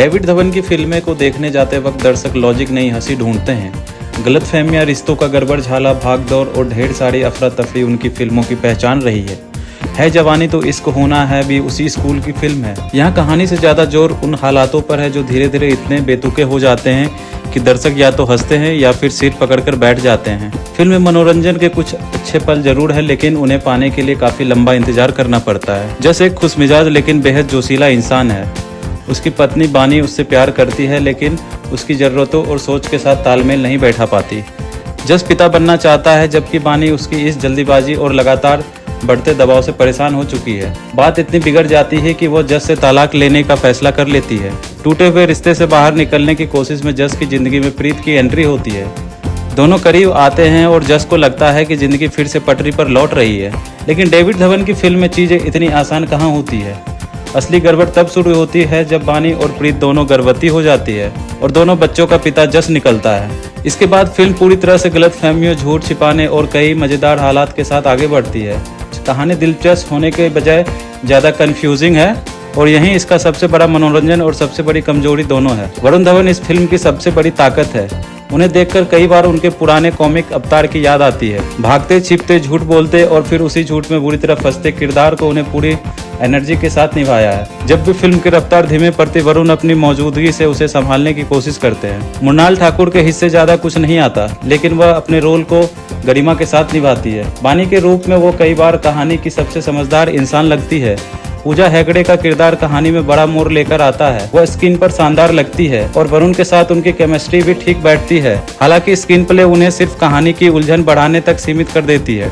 David Dhawan की फिल्में को देखने जाते वक्त दर्शक लॉजिक नहीं हंसी ढूंढते हैं। गलतफहमियां, रिश्तों का गड़बड़-झाला, भागदौड़ और ढेर सारी अफरा-तफरी उनकी फिल्मों की पहचान रही है जवानी तो इश्क होना है भी उसी स्कूल की फिल्म है। यहाँ कहानी से ज्यादा जोर उन हालातों पर है जो धीरे धीरे इतने बेतुके हो जाते हैं कि दर्शक या तो हंसते हैं या फिर सिर पकड़कर बैठ जाते हैं। फिल्म में मनोरंजन के कुछ अच्छे पल जरूर है, लेकिन उन्हें पाने के लिए काफी लंबा इंतजार करना पड़ता है। जैसे एक खुशमिजाज लेकिन बेहद जोशीला इंसान है। उसकी पत्नी बानी उससे प्यार करती है, लेकिन उसकी जरूरतों और सोच के साथ तालमेल नहीं बैठा पाती। जस पिता बनना चाहता है, जबकि बानी उसकी इस जल्दीबाजी और लगातार बढ़ते दबाव से परेशान हो चुकी है। बात इतनी बिगड़ जाती है कि वो जस से तलाक लेने का फैसला कर लेती है। टूटे हुए रिश्ते से बाहर निकलने की कोशिश में जस की जिंदगी में प्रीत की एंट्री होती है। दोनों करीब आते हैं और जस को लगता है कि जिंदगी फिर से पटरी पर लौट रही है। लेकिन डेविड धवन की फिल्म में चीजें इतनी आसान कहाँ होती है। असली गड़बड़ तब शुरू होती है जब बानी और प्रीत दोनों गर्भवती हो जाती है और दोनों बच्चों का पिता जस निकलता है। इसके बाद फिल्म पूरी तरह से गलतफहमियों, झूठ छिपाने और कई मजेदार हालात के साथ आगे बढ़ती है। कहानी दिलचस्प होने के बजाय ज़्यादा कंफ्यूजिंग है और यही इसका सबसे बड़ा मनोरंजन और सबसे बड़ी कमजोरी दोनों है। वरुण धवन इस फिल्म की सबसे बड़ी ताकत है। उन्हें देखकर कई बार उनके पुराने कॉमिक अवतार की याद आती है। भागते, छिपते, झूठ बोलते और फिर उसी झूठ में बुरी तरह फंसते किरदार को उन्हें पूरी एनर्जी के साथ निभाया है। जब भी फिल्म की रफ्तार धीमे पड़ती, वरुण अपनी मौजूदगी से उसे संभालने की कोशिश करते हैं। मृणाल ठाकुर के हिस्से ज्यादा कुछ नहीं आता, लेकिन वह अपने रोल को गरिमा के साथ निभाती है। बानी के रूप में वो कई बार कहानी की सबसे समझदार इंसान लगती है। पूजा हेगड़े का किरदार कहानी में बड़ा मोड़ लेकर आता है। वह स्क्रीन पर शानदार लगती है और वरुण के साथ उनकी केमिस्ट्री भी ठीक बैठती है। हालांकि स्क्रीन प्ले उन्हें सिर्फ कहानी की उलझन बढ़ाने तक सीमित कर देती है।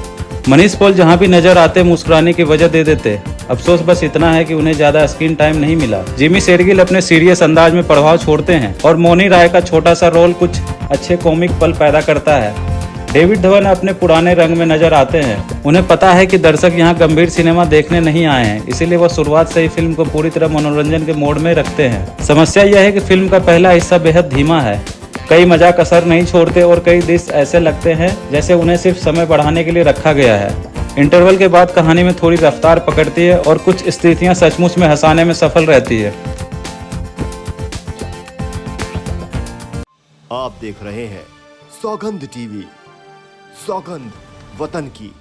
मनीष पॉल जहां भी नजर आते मुस्कुराने की वजह दे देते। अफसोस बस इतना है कि उन्हें ज्यादा स्क्रीन टाइम नहीं मिला। जिमी शेरगिल अपने सीरियस अंदाज में प्रभाव छोड़ते हैं और मोनी राय का छोटा सा रोल कुछ अच्छे कॉमिक पल पैदा करता है। डेविड धवन अपने पुराने रंग में नजर आते हैं। उन्हें पता है कि दर्शक यहाँ गंभीर सिनेमा देखने नहीं आए हैं, इसीलिए वो शुरुआत से ही फिल्म को पूरी तरह मनोरंजन के मोड में रखते हैं। समस्या यह है कि फिल्म का पहला हिस्सा बेहद धीमा है। कई मजाक असर नहीं छोड़ते और कई दृश्य ऐसे लगते हैं जैसे उन्हें सिर्फ समय बढ़ाने के लिए रखा गया है। इंटरवल के बाद कहानी में थोड़ी रफ्तार पकड़ती है और कुछ स्थितियां सचमुच में हंसाने में सफल रहती है। आप देख रहे हैं सौगंध टीवी, सौगंध वतन की।